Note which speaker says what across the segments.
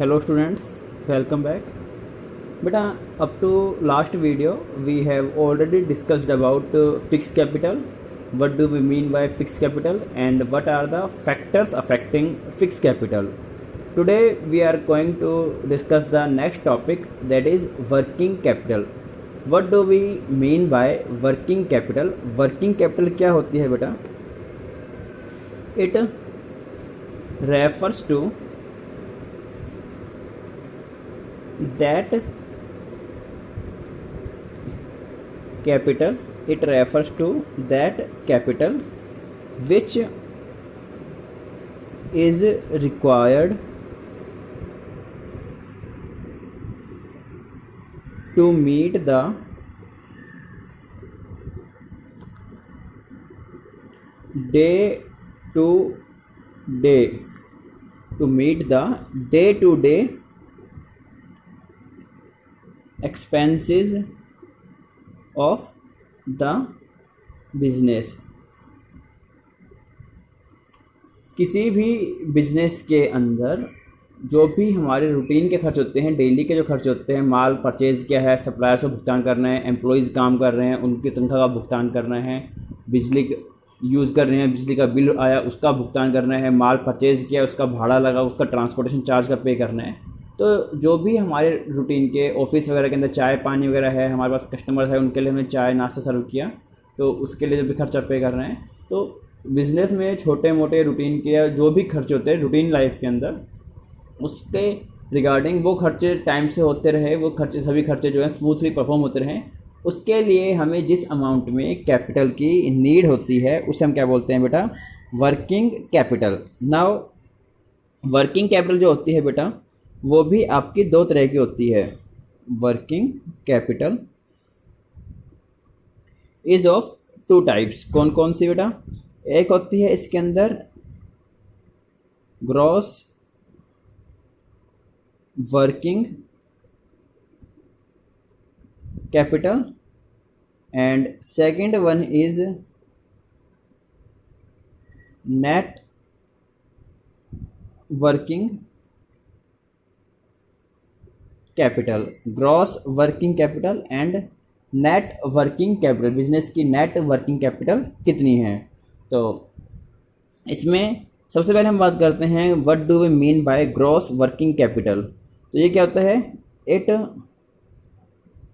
Speaker 1: Hello students, welcome back. Beta, up to last video we have already discussed about fixed capital. What do we mean by fixed capital and what are the factors affecting fixed capital? Today we are going to discuss the next topic, that is working capital. What do we mean by working capital? Working capital क्या होती है बेटा? It refers to that capital, it refers to that capital which is required to meet the day-to-day expenses of the business. किसी भी business के अंदर जो भी हमारे रूटीन के खर्च होते हैं, डेली के जो खर्च होते हैं, माल परचेज किया है, सप्लायर्स को भुगतान करना है, एम्प्लॉयज़ काम कर रहे हैं उनकी तनख्वाह का भुगतान करना है, बिजली यूज़ कर रहे हैं, बिजली का बिल आया उसका भुगतान करना है, माल परचेज किया उसका भाड़ा लगा उसका ट्रांसपोर्टेशन चार्ज का पे करना है। तो जो भी हमारे रूटीन के ऑफिस वगैरह के अंदर चाय पानी वगैरह है, हमारे पास कस्टमर है, उनके लिए हमने चाय नाश्ता सर्व किया तो उसके लिए जो भी खर्चा पे कर रहे हैं। तो बिज़नेस में छोटे मोटे रूटीन के जो भी खर्चे होते हैं रूटीन लाइफ के अंदर, उसके रिगार्डिंग वो खर्चे टाइम से होते रहे, वो खर्चे सभी खर्चे जो हैं स्मूथली परफॉर्म होते रहें, उसके लिए हमें जिस अमाउंट में कैपिटल की नीड होती है उसे हम क्या बोलते हैं बेटा? Working capital. Now working capital जो होती है बेटा वो भी आपकी दो तरह की होती है। Working capital is of two types. कौन कौन सी बेटा? एक होती है इसके अंदर gross working capital and second one is net working capital. Gross working capital and net working capital. Business की नेट वर्किंग कैपिटल कितनी है? तो इसमें सबसे पहले हम बात करते हैं what do we mean by gross working capital. तो ये क्या होता है? It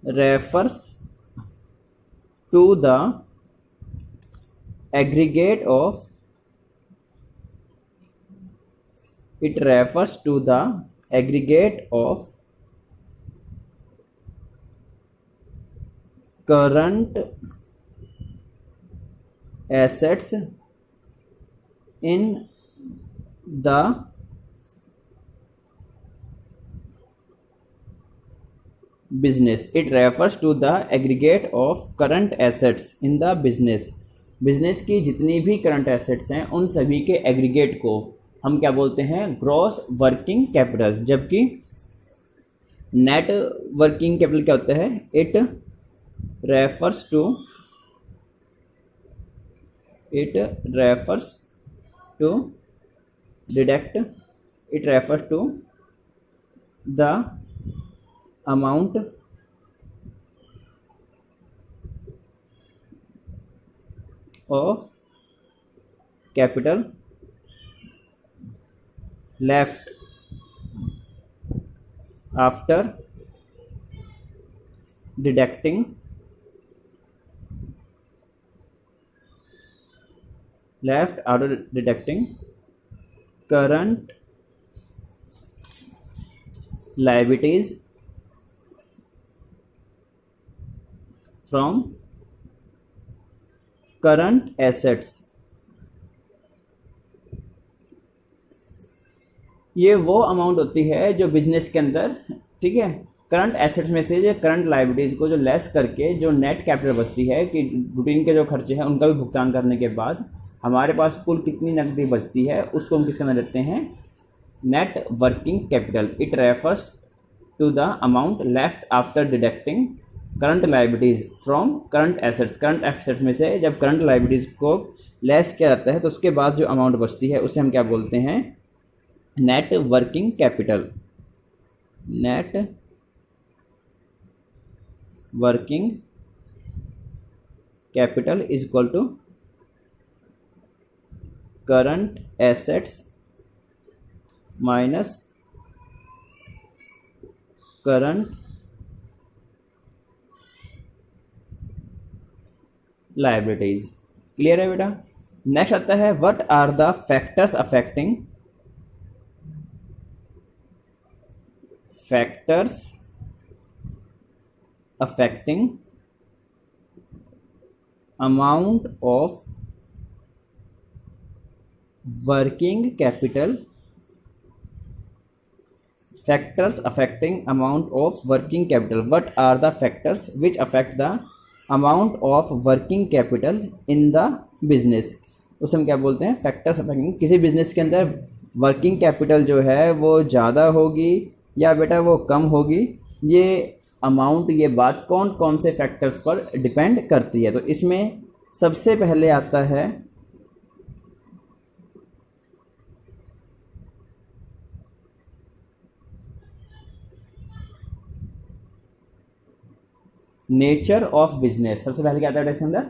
Speaker 1: refers to the aggregate of current assets in the business. It refers to the aggregate of current assets in the business. Business की जितनी भी current assets हैं उन सभी के एग्रीगेट को हम क्या बोलते हैं? Gross working capital. जबकि नेट वर्किंग कैपिटल क्या होता है? It refers to the amount of capital left after deducting current liabilities from current assets। ये वो अमाउंट होती है जो बिजनेस के अंदर, ठीक है, करंट एसेट्स में से जो करंट लाइबिलिटीज़ को जो लेस करके जो नेट कैपिटल बचती है कि रूटीन के जो खर्चे हैं उनका भी भुगतान करने के बाद हमारे पास कुल कितनी नकदी बचती है उसको हम किसके अंदर लेते हैं? Net working capital. It refers to the amount left after deducting current liabilities from current assets. Current assets में से जब करंट लाइबिलिटीज को लेस किया जाता है तो उसके बाद जो अमाउंट बचती है उसे हम क्या बोलते हैं? Net working capital. Net working capital is equal to current assets minus current liabilities. Clear है बेटा। नेक्स्ट आता है what are the factors affecting amount of working capital, factors affecting amount of working capital, what are the factors which affect the amount of working capital in the business। उसे हम क्या बोलते हैं, factors affecting. किसी business के अंदर working capital जो है वो ज़्यादा होगी या बेटा वो कम होगी, ये अमाउंट, ये बात कौन कौन से फैक्टर्स पर डिपेंड करती है। तो इसमें सबसे पहले आता है नेचर ऑफ बिजनेस। सबसे पहले क्या आता है इसके अंदर,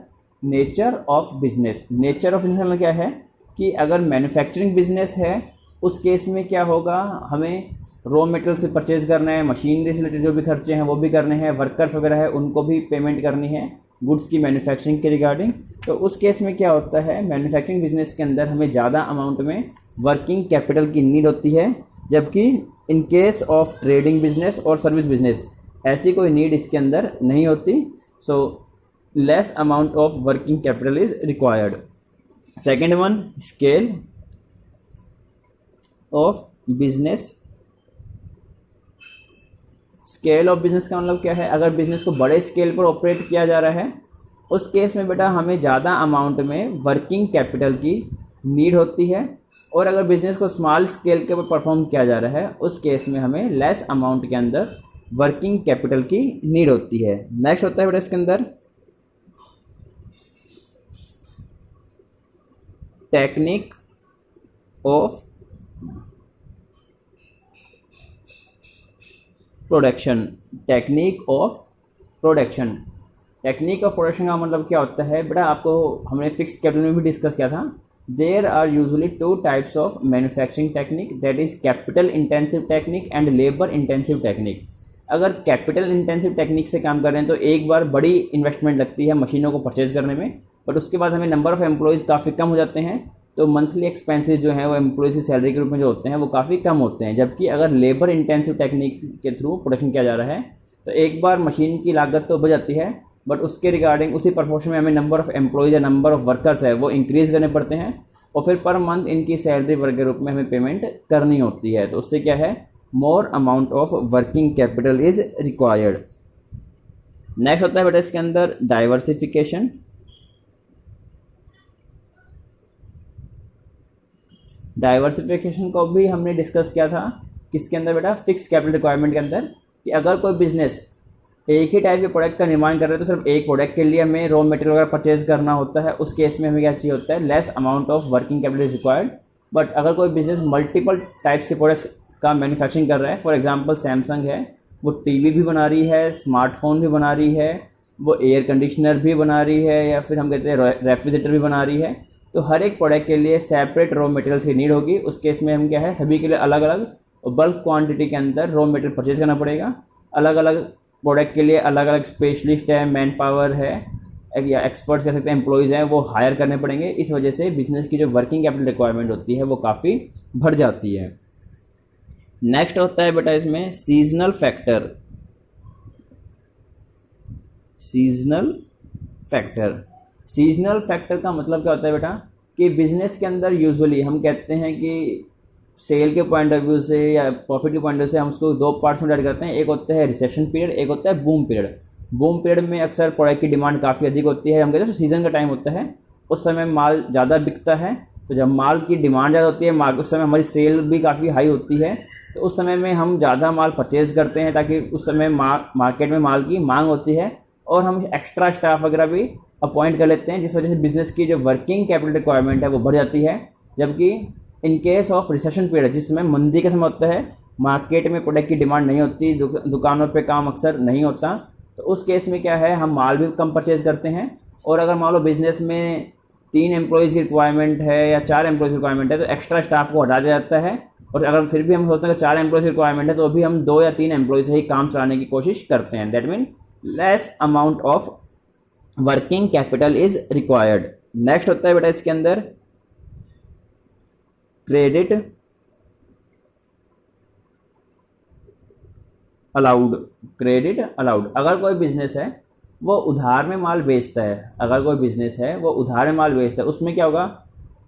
Speaker 1: nature of business. Nature of business में क्या है कि अगर मैन्युफैक्चरिंग बिजनेस है उस केस में क्या होगा, हमें रॉ मटेरियल से परचेज करना है, मशीनरी से रिलेटेड जो भी खर्चे हैं वो भी करने हैं, वर्कर्स वगैरह है उनको भी पेमेंट करनी है गुड्स की मैन्युफैक्चरिंग के रिगार्डिंग। तो उस केस में क्या होता है, मैन्युफैक्चरिंग बिजनेस के अंदर हमें ज़्यादा अमाउंट में वर्किंग कैपिटल की नीड होती है, जबकि in case of trading business और सर्विस बिजनेस ऐसी कोई नीड इसके अंदर नहीं होती। So less amount of working capital is required. Second one, scale of business. Scale of business का मतलब क्या है, अगर बिजनेस को बड़े स्केल पर ऑपरेट किया जा रहा है उस केस में बेटा हमें ज़्यादा अमाउंट में वर्किंग कैपिटल की नीड होती है, और अगर बिजनेस को स्मॉल स्केल के ऊपर परफॉर्म किया जा रहा है उस केस में हमें लेस अमाउंट के अंदर वर्किंग कैपिटल की नीड होती है। नेक्स्ट होता है बेटा इसके अंदर technique of production. Technique of production. Technique of production का मतलब क्या होता है बेटा, आपको हमने फिक्स कैपिटल में भी डिस्कस किया था। There are usually two types of manufacturing technique, that is capital intensive technique and labour intensive technique. अगर कैपिटल इंटेंसिव टेक्निक से काम कर रहे हैं तो एक बार बड़ी इन्वेस्टमेंट लगती है मशीनों को परचेज करने में, बट उसके बाद हमें नंबर ऑफ एम्प्लॉयज़ काफ़ी कम हो जाते हैं, तो मंथली एक्सपेंसेस जो हैं वो एम्प्लॉयज़ की सैलरी के रूप में जो होते हैं वो काफ़ी कम होते हैं। जबकि अगर लेबर इंटेंसिव टेक्निक के थ्रू प्रोडक्शन किया जा रहा है तो एक बार मशीन की लागत तो बढ़ जाती है, बट उसके रिगार्डिंग उसी प्रपोर्शन में हमें नंबर ऑफ एम्प्लॉयज़ या नंबर ऑफ वर्कर्स है वो इंक्रीज़ करने पड़ते हैं, और फिर पर मंथ इनकी सैलरी वर्क के रूप में हमें पेमेंट करनी होती है। तो उससे क्या है, more amount of working capital is required. Next होता है बेटा इसके अंदर डाइवर्सिफिकेशन। डाइवर्सिफिकेशन को भी हमने डिस्कस किया था किसके अंदर बेटा, फिक्स कैपिटल रिक्वायरमेंट के अंदर, कि अगर कोई बिजनेस एक ही टाइप के प्रोडक्ट का निर्माण कर रहे हैं तो सिर्फ एक प्रोडक्ट के लिए हमें रॉ मटेरियल वगैरह परचेज करना होता है, उस केस में हमें क्या चाहिए होता है, less amount of working capital is required. But अगर कोई बिजनेस मल्टीपल टाइप्स के प्रोडक्ट्स का मैन्युफैक्चरिंग कर रहा है, फॉर एग्जांपल सैमसंग है, वो टीवी भी बना रही है, स्मार्टफोन भी बना रही है, वो एयर कंडीशनर भी बना रही है, या फिर हम कहते हैं रेफ्रिजरेटर भी बना रही है, तो हर एक प्रोडक्ट के लिए सेपरेट रॉ मटेरियल्स की नीड होगी। उस केस में हम क्या है, सभी के लिए अलग अलग बल्क क्वांटिटी के अंदर रॉ मटेरियल परचेज करना पड़ेगा। अलग अलग प्रोडक्ट के लिए अलग अलग स्पेशलिस्ट है, मैन पावर है, या एक्सपर्ट्स कह सकते हैं, एम्प्लॉयज़ हैं, वो हायर करने पड़ेंगे। इस वजह से बिजनेस की जो वर्किंग कैपिटल रिक्वायरमेंट होती है वो काफ़ी बढ़ जाती है। नेक्स्ट होता है बेटा इसमें seasonal factor. Seasonal factor, seasonal factor का मतलब क्या होता है बेटा, कि बिजनेस के अंदर यूजुअली हम कहते हैं कि सेल के पॉइंट ऑफ व्यू से या प्रॉफिट के पॉइंट ऑफ व्यू से हम उसको दो पार्ट्स में डिवाइड करते हैं। एक होता है रिसेशन पीरियड, एक होता है बूम पीरियड। बूम पीरियड में अक्सर प्रोडक्ट की डिमांड काफ़ी अधिक होती है, हम कहते हैं तो सीजन का टाइम होता है, उस समय माल ज़्यादा बिकता है। तो जब माल की डिमांड ज़्यादा होती है, उस समय हमारी सेल भी काफ़ी हाई होती है, तो उस समय में हम ज़्यादा माल परचेज करते हैं, ताकि उस समय मार्केट में माल की मांग होती है, और हम एक्स्ट्रा स्टाफ वगैरह भी अपॉइंट कर लेते हैं, जिस वजह से बिजनेस की जो वर्किंग कैपिटल रिक्वायरमेंट है वो बढ़ जाती है। जबकि in case of recession period, जिस समय मंदी का समय होता है, मार्केट में प्रोडक्ट की डिमांड नहीं होती, दुकानों पे काम अक्सर नहीं होता, तो उस केस में क्या है, हम माल भी कम परचेज करते हैं। और अगर मान लो बिजनेस में 3 एम्प्लॉयज़ की रिक्वायरमेंट है या 4 एम्प्लॉयज़ की रिक्वायरमेंट है, तो एक्स्ट्रा स्टाफ को हटा दिया जाता है। और अगर फिर भी हम सोचते हैं कि 4 एम्प्लॉयज़ की रिक्वायरमेंट है, तो भी हम 2 या 3 एम्प्लॉय से ही काम चलाने की कोशिश करते हैं। That mean less amount of working capital is required. Next होता है बेटा इसके अंदर क्रेडिट अलाउड। क्रेडिट अलाउड, अगर कोई बिजनेस है वो उधार में माल बेचता है, अगर कोई बिजनेस है वो उधार में माल बेचता है, उसमें क्या होगा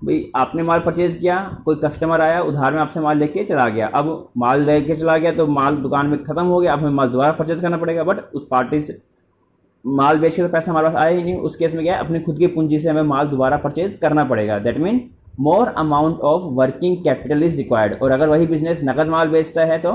Speaker 1: भाई, आपने माल परचेज किया, कोई कस्टमर आया उधार में आपसे माल लेके चला गया, अब माल लेके चला गया तो माल दुकान में खत्म हो गया, अब हमें माल दोबारा परचेज करना पड़ेगा, बट उस पार्टी से माल बेच के तो पैसा हमारे पास आया ही नहीं। उस केस में क्या है, अपनी खुद की पूंजी से हमें माल दोबारा परचेज करना पड़ेगा। That mean more amount of working capital is required. और अगर वही बिजनेस नकद माल बेचता है तो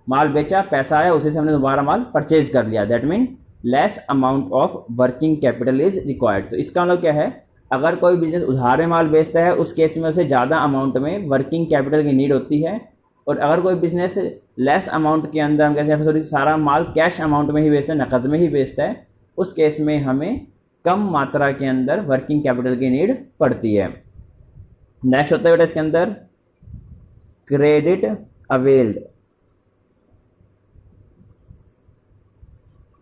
Speaker 1: माल बेचा, पैसा आया, उसी से हमने दोबारा माल परचेज कर लिया। That mean less amount of working capital is required. तो इसका मतलब क्या है, अगर कोई बिजनेस उधार में माल बेचता है उस केस में उसे ज़्यादा अमाउंट में वर्किंग कैपिटल की नीड होती है। और अगर कोई बिजनेस लेस अमाउंट के अंदर, हम कहते हैं सॉरी, सारा माल कैश अमाउंट में ही बेचता है, नकद में ही बेचता है, उस केस में हमें कम मात्रा के अंदर वर्किंग कैपिटल की नीड पड़ती है। नेक्स्ट होता है बेटा इसके अंदर credit availed.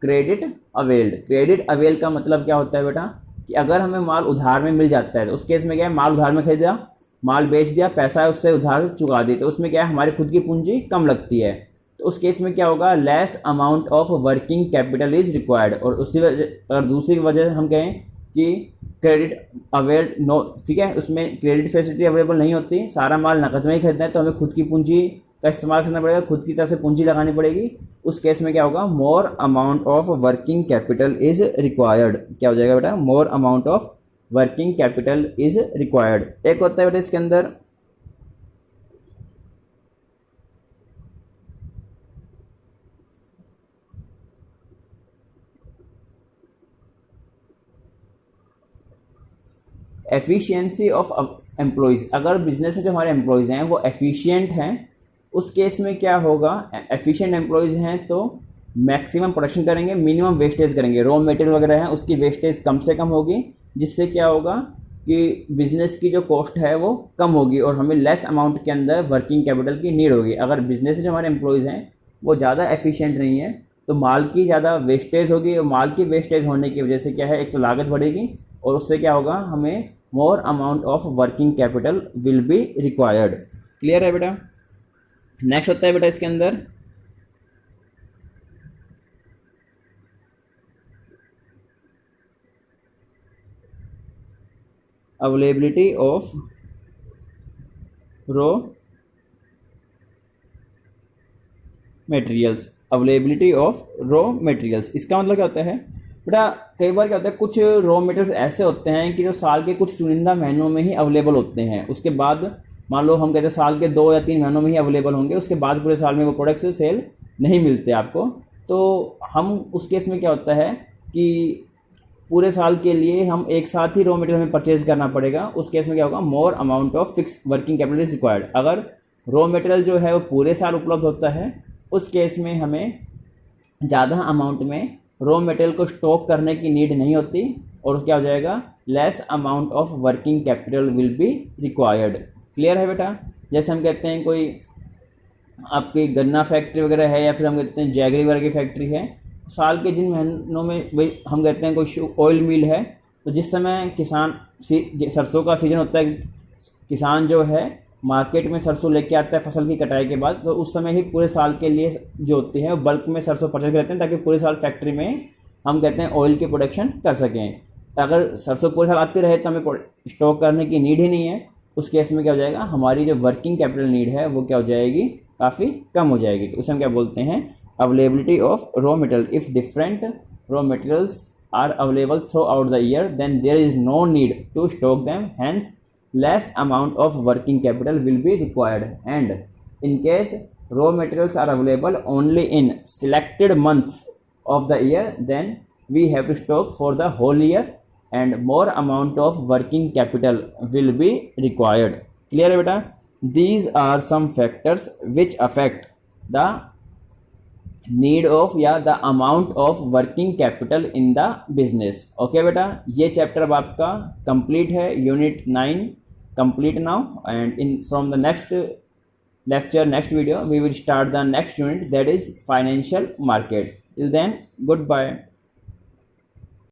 Speaker 1: Credit availed, credit avail का मतलब क्या होता है बेटा, कि अगर हमें माल उधार में मिल जाता है तो उस केस में क्या है, माल उधार में खरीदा, माल बेच दिया, पैसा है उससे उधार चुका दी, तो उसमें क्या है, हमारी खुद की पूंजी कम लगती है। तो उस केस में क्या होगा, less amount of working capital is required. और उसी वजह, अगर दूसरी वजह हम कहें कि क्रेडिट अवेल नो, ठीक है, उसमें क्रेडिट फैसिलिटी अवेलेबल नहीं होती, सारा माल नकद में ही खरीदना है, तो हमें खुद की पूंजी का इस्तेमाल करना पड़ेगा, खुद की तरफ से पूंजी लगानी पड़ेगी। उस केस में क्या होगा, more amount of working capital is required. क्या हो जाएगा बेटा, more amount of working capital is required. एक होता है बेटा इसके अंदर एफिशिएंसी ऑफ एम्प्लॉयज़। अगर बिजनेस में जो हमारे एम्प्लॉयज़ हैं वो एफिशिएंट हैं, उस केस में क्या होगा, एफिशिएंट एम्प्लॉयज़ हैं तो मैक्सिमम प्रोडक्शन करेंगे, मिनिमम वेस्टेज करेंगे, रॉ मटेरियल वगैरह है उसकी वेस्टेज कम से कम होगी, जिससे क्या होगा कि बिजनेस की जो कॉस्ट है वो कम होगी और हमें लेस अमाउंट के अंदर वर्किंग कैपिटल की नीड होगी। अगर बिजनेस में जो हमारे एम्प्लॉयज़ हैं वो ज़्यादा एफिशिएंट नहीं है तो माल की ज़्यादा वेस्टेज होगी, और माल की वेस्टेज होने की वजह से क्या है, एक तो लागत बढ़ेगी और उससे क्या होगा, हमें more amount of working capital will be required. Clear है बेटा। नेक्स्ट होता है बेटा इसके अंदर availability of raw materials. Availability of raw materials, इसका मतलब क्या होता है बेटा, कई बार क्या होता है, कुछ रॉ मटेरियल्स ऐसे होते हैं कि जो साल के कुछ चुनिंदा महीनों में ही अवेलेबल होते हैं, उसके बाद मान लो हम कहते हैं साल के 2 या 3 महीनों में ही अवेलेबल होंगे, उसके बाद पूरे साल में वो प्रोडक्ट्स सेल नहीं मिलते आपको। तो हम उस केस में क्या होता है कि पूरे साल के लिए हम एक साथ ही रॉ मटेरियल हमें परचेज करना पड़ेगा। उस केस में क्या होगा, more amount of fix working capital is required. अगर रॉ मटेरियल जो है वो पूरे साल उपलब्ध होता है, उस केस में हमें ज़्यादा अमाउंट में रॉ मटेरियल को स्टॉक करने की नीड नहीं होती और क्या हो जाएगा, less amount of working capital will be required. Clear है बेटा। जैसे हम कहते हैं कोई आपकी गन्ना फैक्ट्री वगैरह है या फिर हम कहते हैं जैगरी वगैरह की फैक्ट्री है, साल के जिन महीनों में भाई हम कहते हैं कोई ऑयल मिल है, तो जिस समय किसान सरसों का सीजन होता है, किसान जो है मार्केट में सरसों लेके आता है फसल की कटाई के बाद, तो उस समय ही पूरे साल के लिए जो होती है बल्क में सरसों परचेज करते हैं ताकि पूरे साल फैक्ट्री में हम कहते हैं ऑयल की प्रोडक्शन कर सकें। अगर सरसों पूरे साल आती रहे तो हमें स्टॉक करने की नीड ही नहीं है। उस केस में क्या हो जाएगा, हमारी जो वर्किंग कैपिटल नीड है वो क्या हो जाएगी, काफ़ी कम हो जाएगी। तो उसे हम क्या बोलते हैं, availability of raw material. If different raw materials are available throughout the year then there is no need to stock them, hence less amount of working capital will be required, and in case raw materials are available only in selected months of the year then we have to stock for the whole year and more amount of working capital will be required. Clear है बेटा। These are some factors which affect the need of या the amount of working capital in the business. Okay बेटा, ये chapter अब आपका complete है, unit 9 complete now, and in from the next lecture, next video, we will start the next unit, that is financial market. Till then, goodbye.